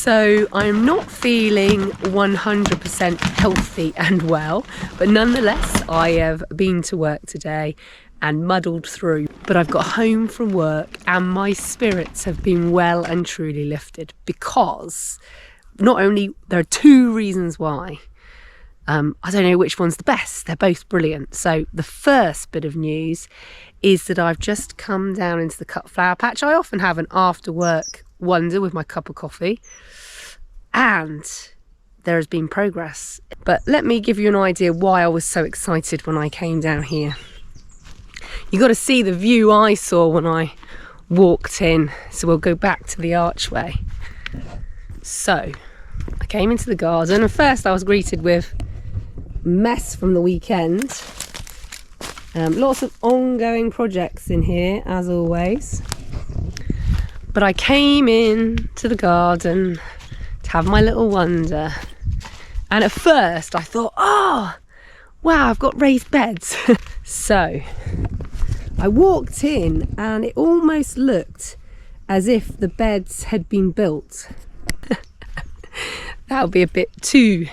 So I'm not feeling 100% healthy and well, but nonetheless I have been to work today and muddled through. But I've got home from work and my spirits have been well and truly lifted, because not only, there are two reasons why. I don't know which one's the best, they're both brilliant. So the first bit of news is that I've just come down into the cut flower patch. I often have an after work wander with my cup of coffee, and there has been progress. But let me give you an idea why I was so excited when I came down here. You got to see the view I saw when I walked in. So we'll go back to the archway. So I came into the garden and first I was greeted with mess from the weekend. Lots of ongoing projects in here as always. But I came in to the garden to have my little wander. And at first I thought, oh, wow, I've got raised beds. So I walked in and it almost looked as if the beds had been built. That would be a bit too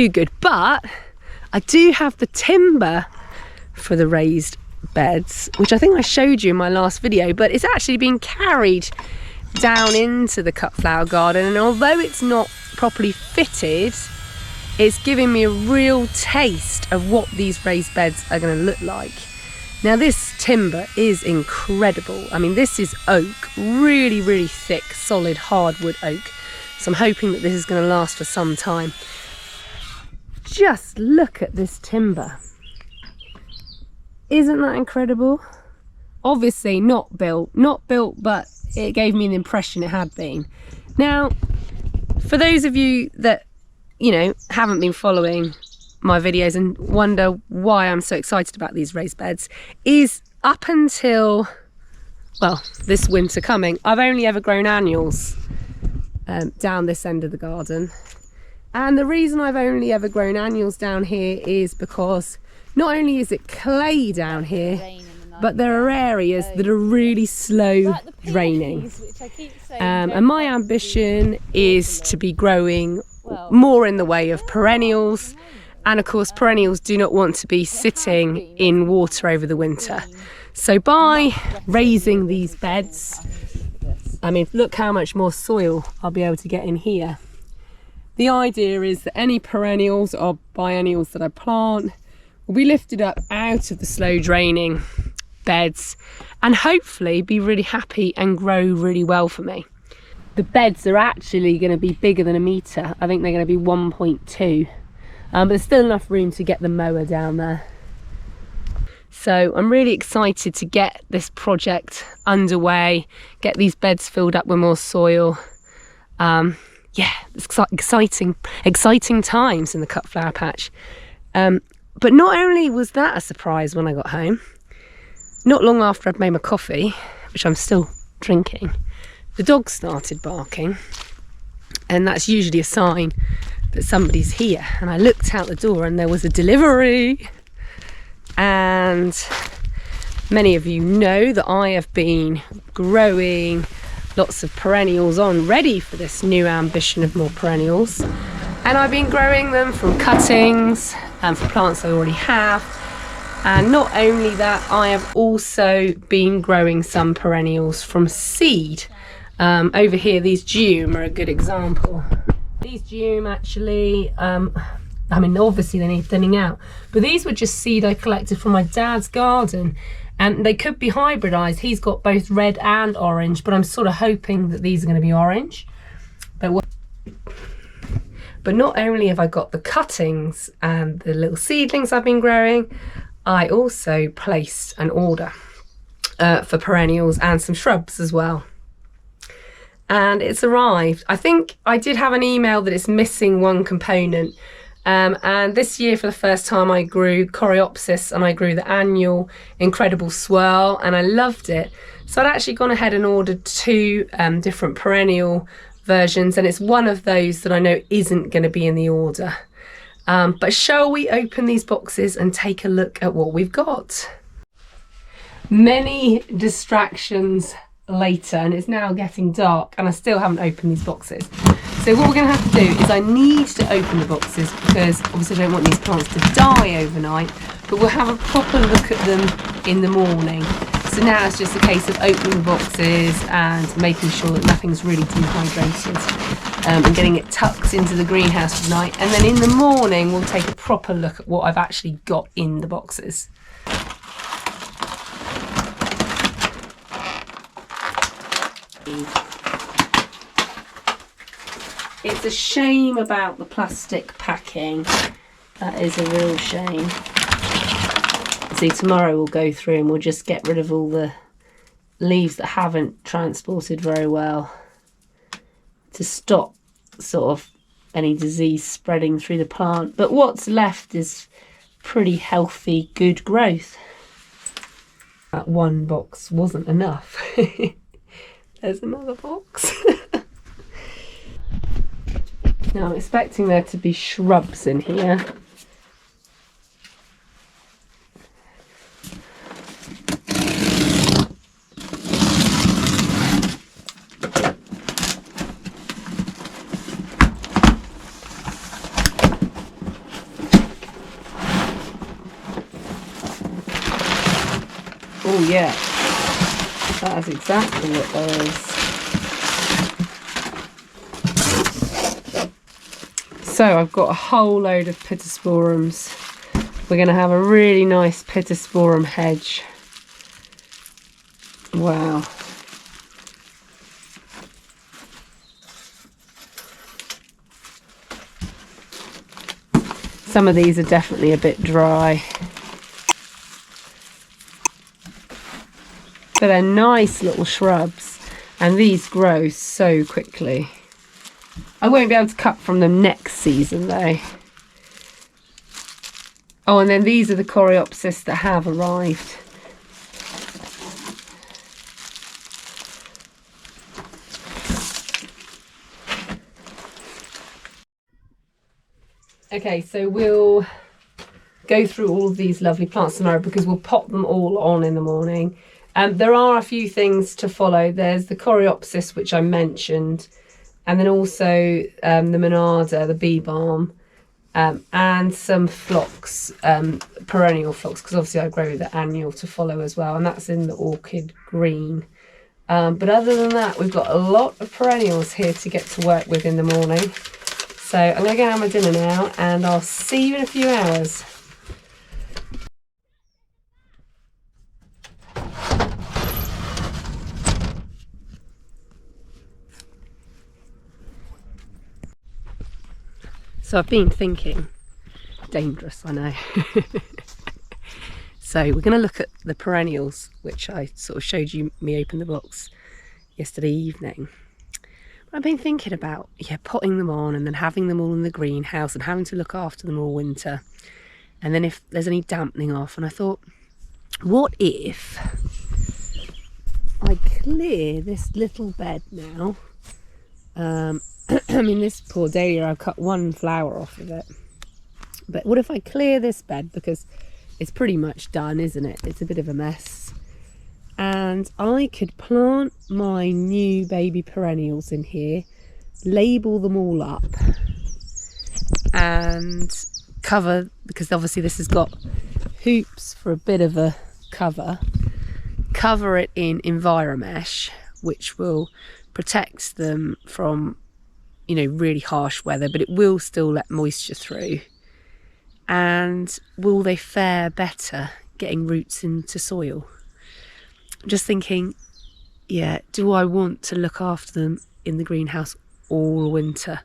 good. But I do have the timber for the raised beds, which I think I showed you in my last video, but it's actually been carried down into the cut flower garden. And although it's not properly fitted, it's giving me a real taste of what these raised beds are going to look like. Now this timber is incredible. I mean, this is oak, really, really thick, solid hardwood oak. So I'm hoping that this is going to last for some time. Just look at this timber. Isn't that incredible? Obviously not built, but it gave me the impression it had been. Now, for those of you that, you know, haven't been following my videos and wonder why I'm so excited about these raised beds, is up until, well, this winter coming, I've only ever grown annuals down this end of the garden. And the reason I've only ever grown annuals down here is because not only is it clay down here, but there are areas that are really slow draining. And my ambition is to be growing more in the way of perennials. And of course, perennials do not want to be sitting in water over the winter. So by raising these beds, I mean, look how much more soil I'll be able to get in here. The idea is that any perennials or biennials that I plant will be lifted up out of the slow draining beds and hopefully be really happy and grow really well for me. The beds are actually going to be bigger than a metre. I think they're going to be 1.2. But there's still enough room to get the mower down there. So I'm really excited to get this project underway, get these beds filled up with more soil. Yeah, it's exciting times in the cut flower patch. But not only was that a surprise when I got home, not long after I'd made my coffee, which I'm still drinking, the dog started barking. And that's usually a sign that somebody's here. And I looked out the door and there was a delivery. And many of you know that I have been growing lots of perennials on, ready for this new ambition of more perennials. And I've been growing them from cuttings and from plants I already have. And not only that, I have also been growing some perennials from seed. Over here, these Dume are a good example. These Dume actually, I mean, obviously they need thinning out, but these were just seed I collected from my dad's garden, and they could be hybridized. He's got both red and orange, but I'm sort of hoping that these are going to be orange. But not only have I got the cuttings and the little seedlings I've been growing, I also placed an order for perennials and some shrubs as well. And it's arrived. I think I did have an email that it's missing one component. And this year for the first time I grew Coreopsis and I grew the annual Incredible Swirl and I loved it. So I'd actually gone ahead and ordered two different perennial versions, and it's one of those that I know isn't going to be in the order. But shall we open these boxes and take a look at what we've got? Many distractions later, and it's now getting dark and I still haven't opened these boxes. So what we're going to have to do is I need to open the boxes because obviously I don't want these plants to die overnight, but we'll have a proper look at them in the morning. So now it's just a case of opening the boxes and making sure that nothing's really dehydrated, and getting it tucked into the greenhouse tonight. And then in the morning we'll take a proper look at what I've actually got in the boxes. It's a shame about the plastic packing. That is a real shame. See, tomorrow we'll go through and we'll just get rid of all the leaves that haven't transported very well to stop sort of any disease spreading through the plant. But what's left is pretty healthy, good growth. That one box wasn't enough. There's another box. Now I'm expecting there to be shrubs in here. Oh yeah, that is exactly what there is. So I've got a whole load of pittosporums. We're going to have a really nice pittosporum hedge. Wow. Some of these are definitely a bit dry. But they're nice little shrubs, and these grow so quickly. I won't be able to cut from them next season though. Oh, and then these are the coreopsis that have arrived. Okay, so we'll go through all of these lovely plants tomorrow because we'll pop them all on in the morning. There are a few things to follow. There's the coreopsis, which I mentioned, and then also the monarda, the bee balm, and some phlox, perennial phlox, because obviously I grow the annual to follow as well, and that's in the orchid green. But other than that, we've got a lot of perennials here to get to work with in the morning. So I'm going to go have my dinner now, and I'll see you in a few hours. So I've been thinking, dangerous, I know. So we're going to look at the perennials, which I sort of showed you me open the box yesterday evening. I've been thinking about, potting them on and then having them all in the greenhouse and having to look after them all winter. And then if there's any dampening off, and I thought, what if I clear this little bed now? I mean, this poor dahlia, I've cut one flower off of it. But what if I clear this bed, because it's pretty much done, isn't it? It's a bit of a mess. And I could plant my new baby perennials in here, label them all up, and cover, because obviously this has got hoops for a bit of a cover it in EnviroMesh, which will protect them from, really harsh weather, but it will still let moisture through. And will they fare better getting roots into soil? I'm just thinking, do I want to look after them in the greenhouse all winter?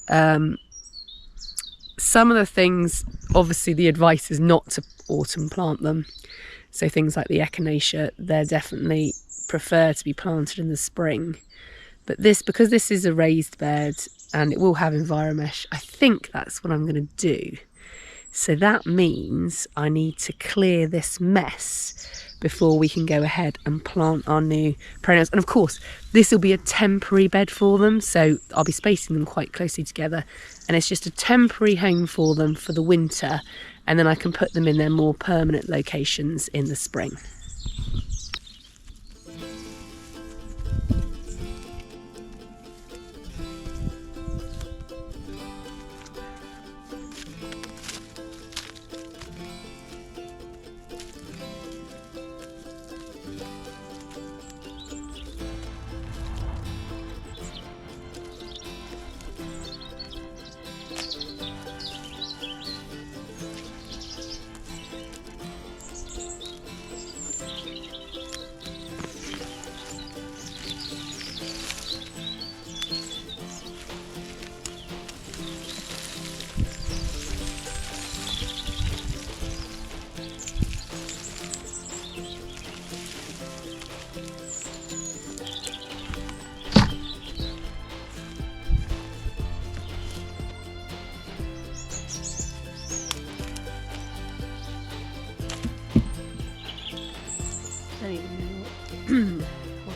Some of the things, obviously the advice is not to autumn plant them. So things like the echinacea, they're definitely prefer to be planted in the spring. But because this is a raised bed and it will have EnviroMesh, I think that's what I'm going to do. So that means I need to clear this mess before we can go ahead and plant our new perennials. And of course, this will be a temporary bed for them, so I'll be spacing them quite closely together. And it's just a temporary home for them for the winter, and then I can put them in their more permanent locations in the spring.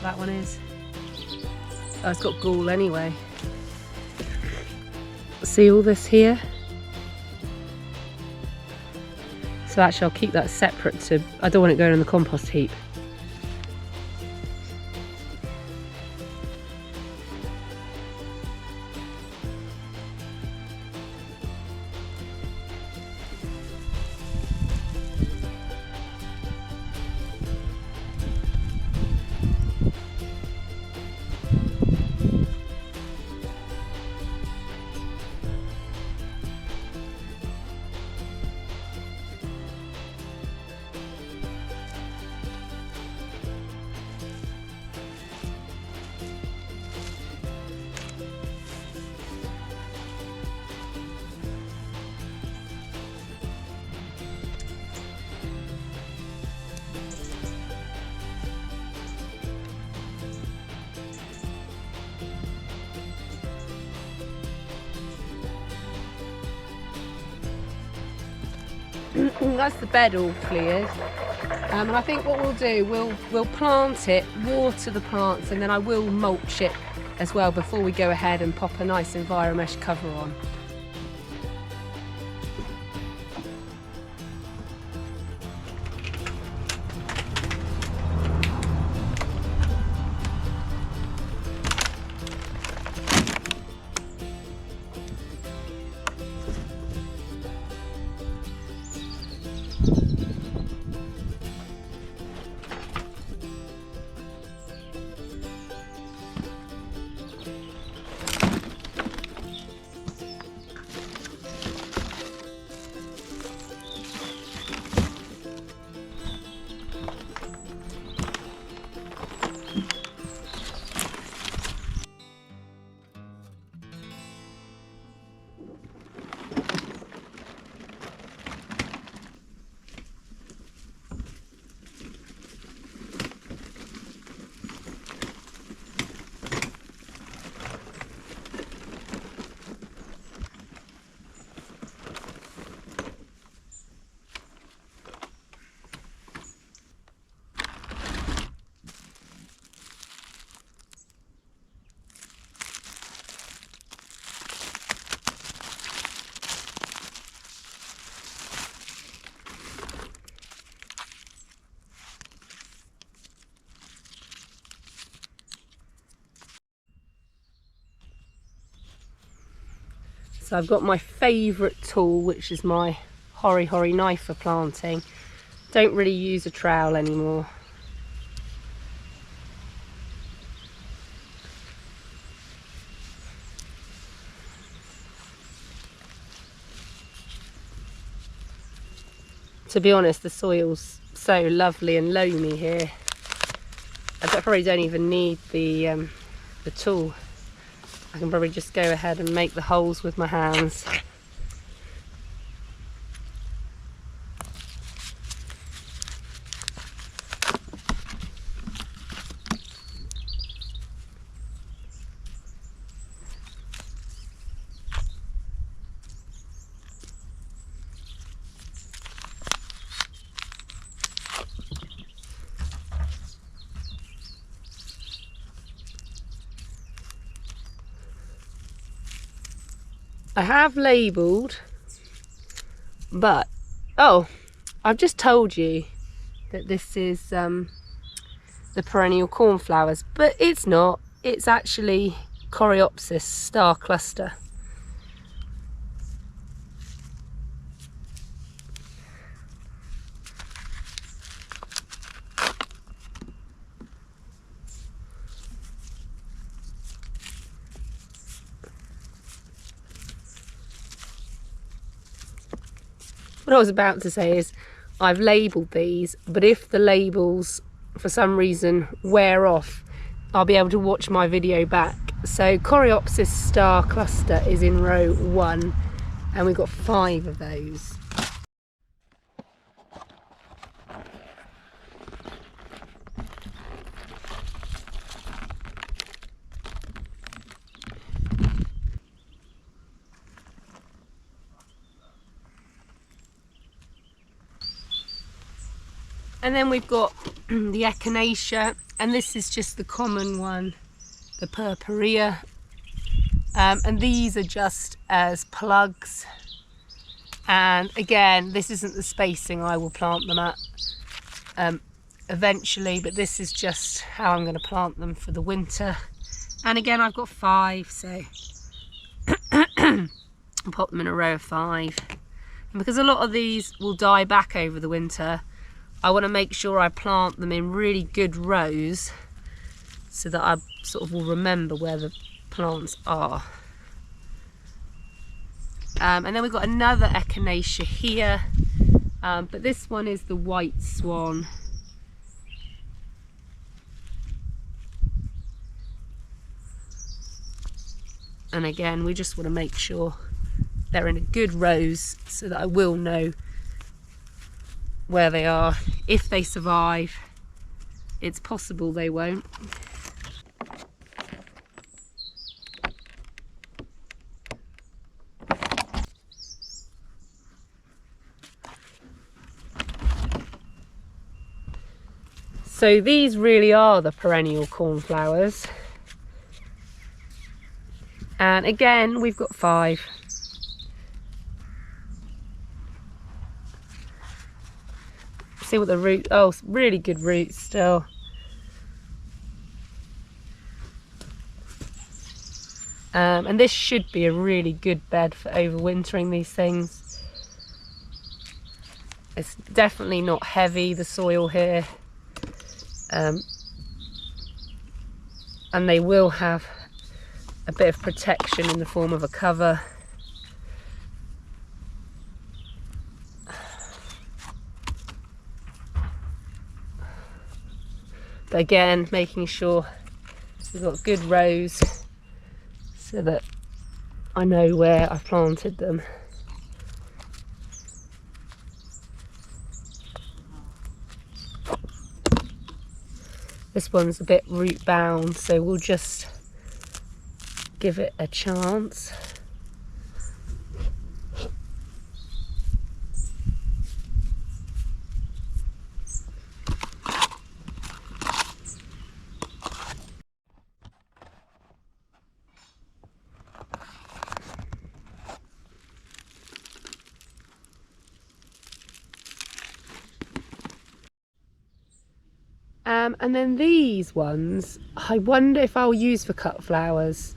that one is. Oh, it's got gall anyway. See all this here? So actually I'll keep that separate to, I don't want it going in the compost heap. That's the bed all cleared, and I think what we'll do, we'll plant it, water the plants, and then I will mulch it as well before we go ahead and pop a nice Enviromesh cover on. So I've got my favourite tool, which is my hori knife for planting. Don't really use a trowel anymore. To be honest, the soil's so lovely and loamy here. I probably don't even need the tool. I can probably just go ahead and make the holes with my hands. I have labelled, but I've just told you that this is the perennial cornflowers, but it's not. It's actually Coreopsis star cluster. What I was about to say is I've labelled these, but if the labels for some reason wear off, I'll be able to watch my video back. So Coreopsis star cluster is in row 1 and we've got 5 of those. And then we've got the echinacea And this is just the common one, the purpurea. And these are just as plugs. And again, this isn't the spacing I will plant them at eventually, but this is just how I'm going to plant them for the winter. And again, I've got 5, so I'll pop them in a row of 5. And because a lot of these will die back over the winter, I want to make sure I plant them in really good rows so that I sort of will remember where the plants are. And then we've got another echinacea here, but this one is the white swan. And again, we just want to make sure they're in a good rows so that I will know where they are. If they survive, it's possible they won't. So these really are the perennial cornflowers. And again, we've got 5. See what the root, oh, really good roots still. And this should be a really good bed for overwintering these things. It's definitely not heavy, the soil here. And they will have a bit of protection in the form of a cover. But again, making sure we've got good rows so that I know where I've planted them. This one's a bit root bound, so we'll just give it a chance. And then these ones, I wonder if I'll use for cut flowers.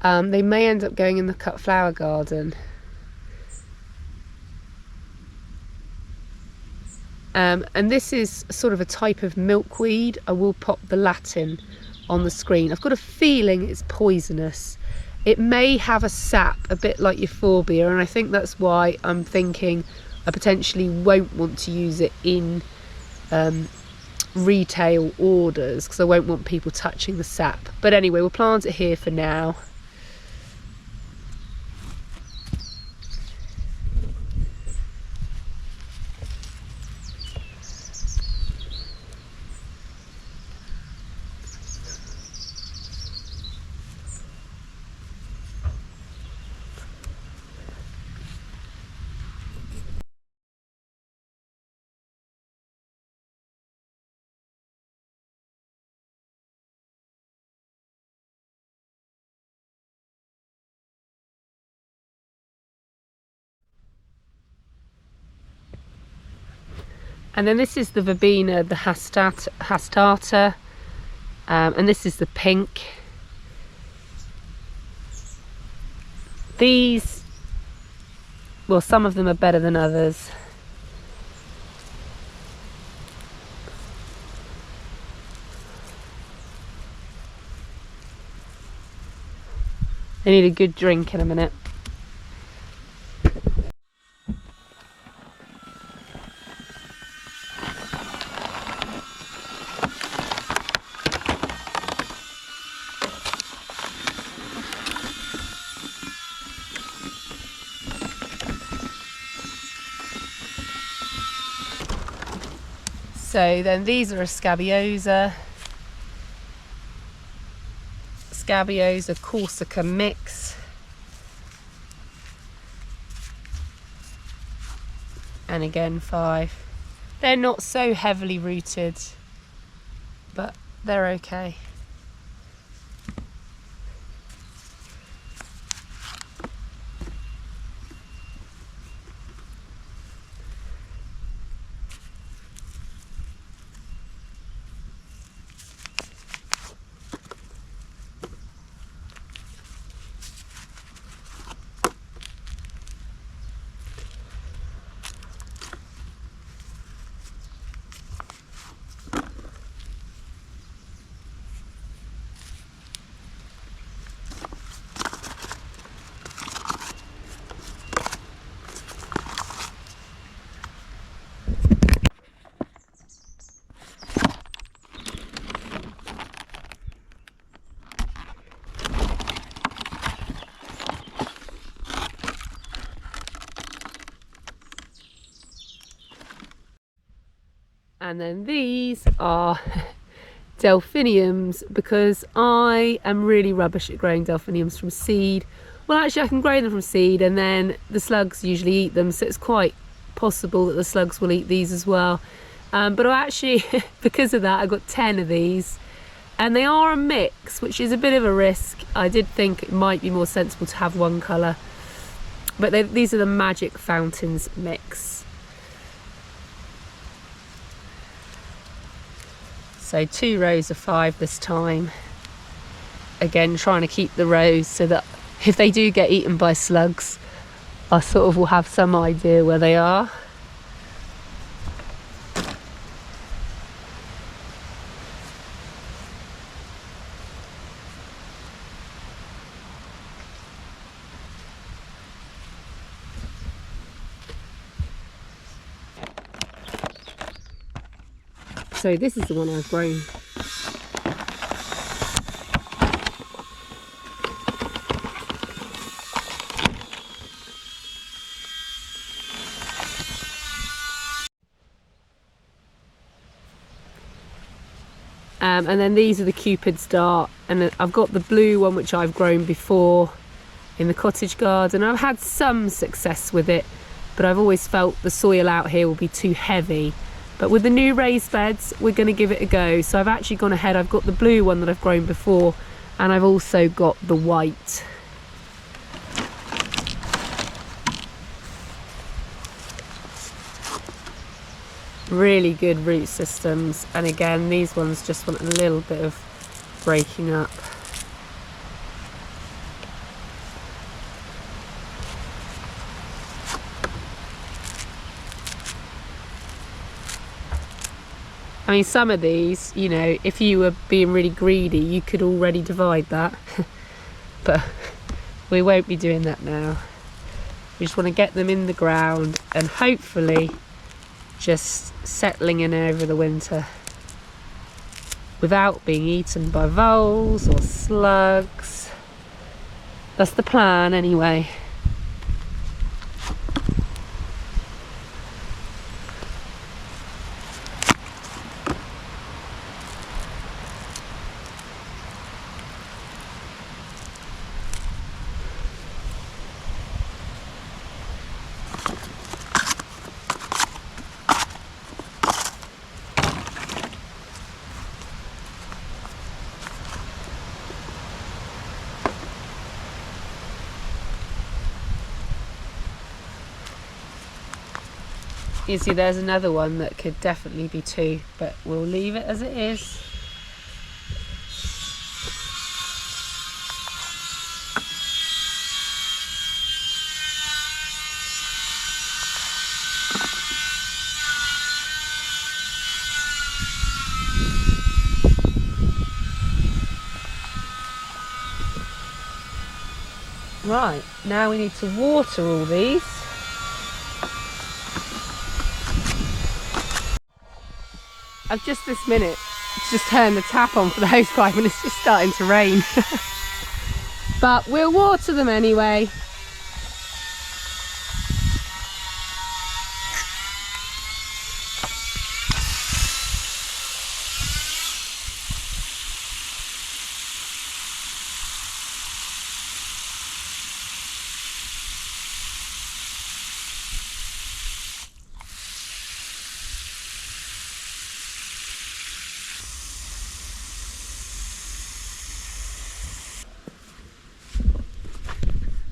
They may end up going in the cut flower garden. And this is sort of a type of milkweed. I will pop the Latin on the screen. I've got a feeling it's poisonous. It may have a sap, a bit like euphorbia, and I think that's why I'm thinking I potentially won't want to use it in retail orders, because I won't want people touching the sap. But anyway, we'll plant it here for now. And then this is the verbena, the hastata, and this is the pink. These, well, some of them are better than others. They need a good drink in a minute. So then these are a scabiosa Corsica mix. And again 5. They're not so heavily rooted, but they're okay. And then these are delphiniums, because I am really rubbish at growing delphiniums from seed. Well, actually I can grow them from seed and then the slugs usually eat them, so it's quite possible that the slugs will eat these as well. But I actually, because of that, I got 10 of these, and they are a mix, which is a bit of a risk. I did think it might be more sensible to have one colour, but these are the Magic Fountains mix. So 2 rows of 5 this time. Again, trying to keep the rows so that if they do get eaten by slugs, I sort of will have some idea where they are. So this is the one I've grown. And then these are the Cupid's Dart, and I've got the blue one which I've grown before in the cottage garden. I've had some success with it, but I've always felt the soil out here will be too heavy. But with the new raised beds, we're going to give it a go. So I've actually gone ahead, I've got the blue one that I've grown before, and I've also got the white. Really good root systems, and again, these ones just want a little bit of breaking up. I mean, some of these, you know, if you were being really greedy, you could already divide that. But we won't be doing that now. We just want to get them in the ground and hopefully just settling in over the winter without being eaten by voles or slugs. That's the plan anyway. You see, there's another one that could definitely be 2, but we'll leave it as it is. Right, now we need to water all these. I've just this minute just turned the tap on for the hosepipe and it's just starting to rain. But we'll water them anyway.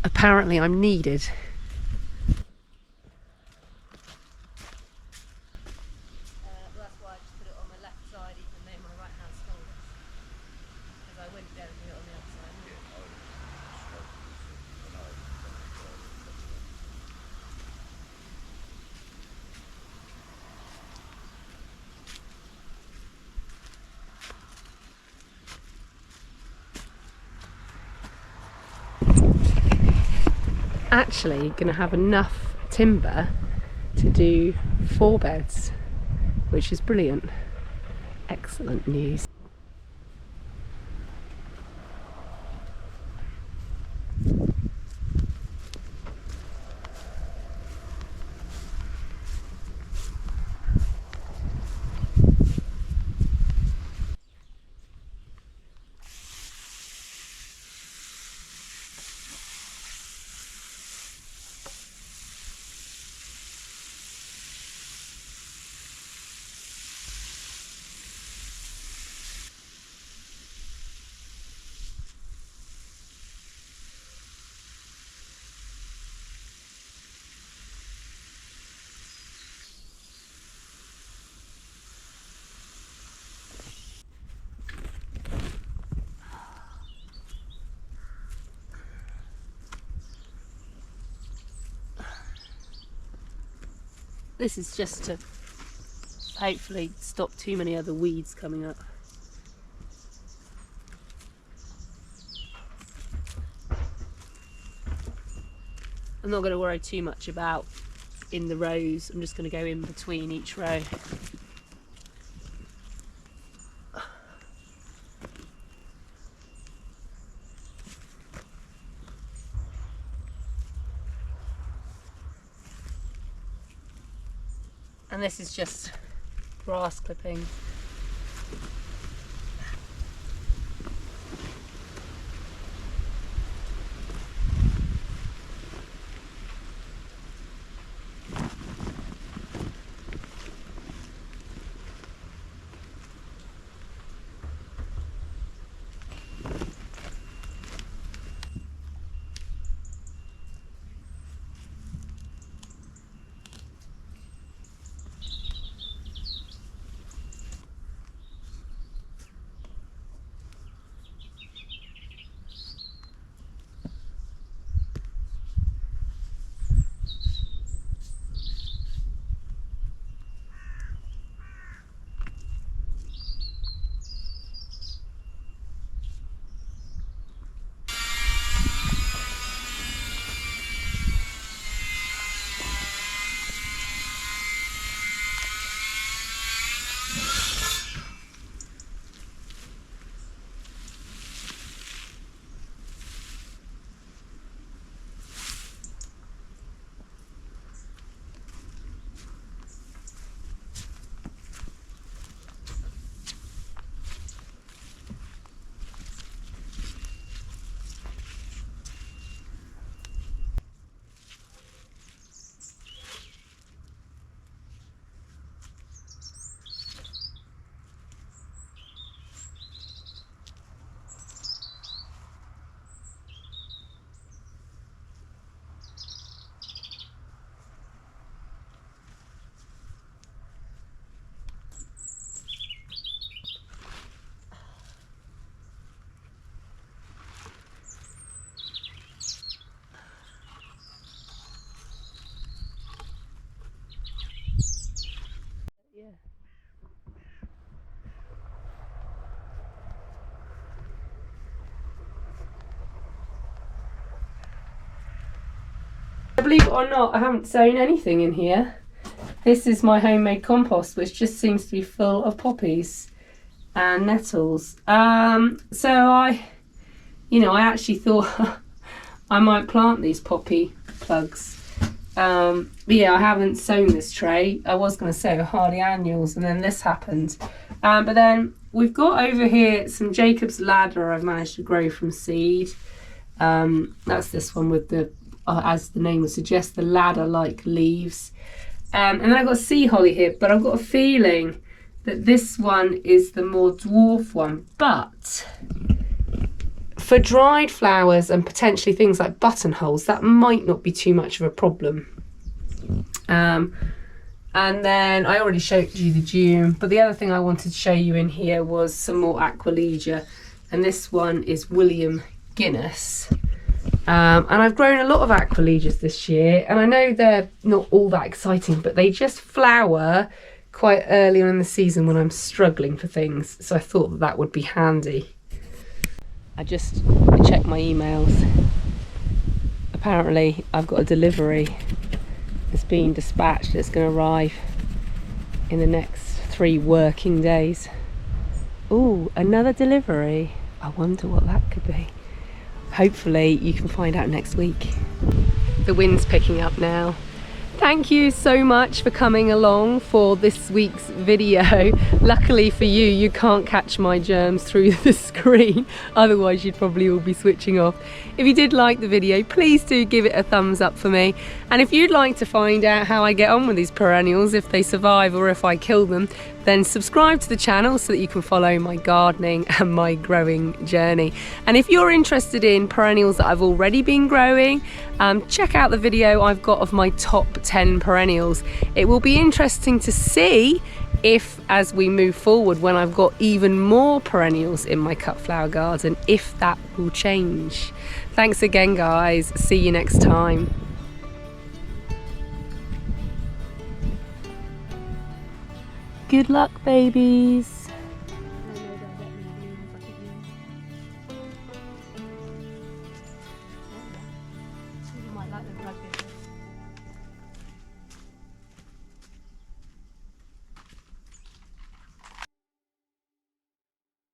apparently I'm needed. That's why I just put it on my left side, even though my right hand's smaller, because I wouldn't be able to do it on the other side. Actually going to have enough timber to do 4 beds, which is brilliant. Excellent news. This is just to hopefully stop too many other weeds coming up. I'm not going to worry too much about in the rows. I'm just going to go in between each row. And this is just grass clippings. Believe it or not, I haven't sown anything in here. This is my homemade compost, which just seems to be full of poppies and nettles. So I actually thought I might plant these poppy plugs. But yeah, I haven't sown this tray. I was going to sow hardy annuals, and then this happened. But then we've got over here some Jacob's ladder I've managed to grow from seed. That's this one with the as the name would suggest, the ladder-like leaves. And then I've got sea holly here, but I've got a feeling that this one is the more dwarf one. But for dried flowers and potentially things like buttonholes, that might not be too much of a problem. And then I already showed you the June, but the other thing I wanted to show you in here was some more Aquilegia, and this one is William Guinness. And I've grown a lot of Aquilegias this year, and I know they're not all that exciting, but they just flower quite early on in the season when I'm struggling for things, so I thought that that would be handy. I just checked my emails. Apparently I've got a delivery. It's being dispatched. It's going to arrive in the next 3 working days. Ooh, another delivery. I wonder what that could be. Hopefully you can find out next week. The wind's picking up now. Thank you so much for coming along for this week's video. Luckily for you, you can't catch my germs through the screen, otherwise you'd probably all be switching off. If you did like the video, please do give it a thumbs up for me. And if you'd like to find out how I get on with these perennials, if they survive or if I kill them, then subscribe to the channel so that you can follow my gardening and my growing journey. And if you're interested in perennials that I've already been growing, check out the video I've got of my top 10 perennials. It will be interesting to see if, as we move forward, when I've got even more perennials in my cut flower garden, if that will change. Thanks again, guys. See you next time. Good luck, babies.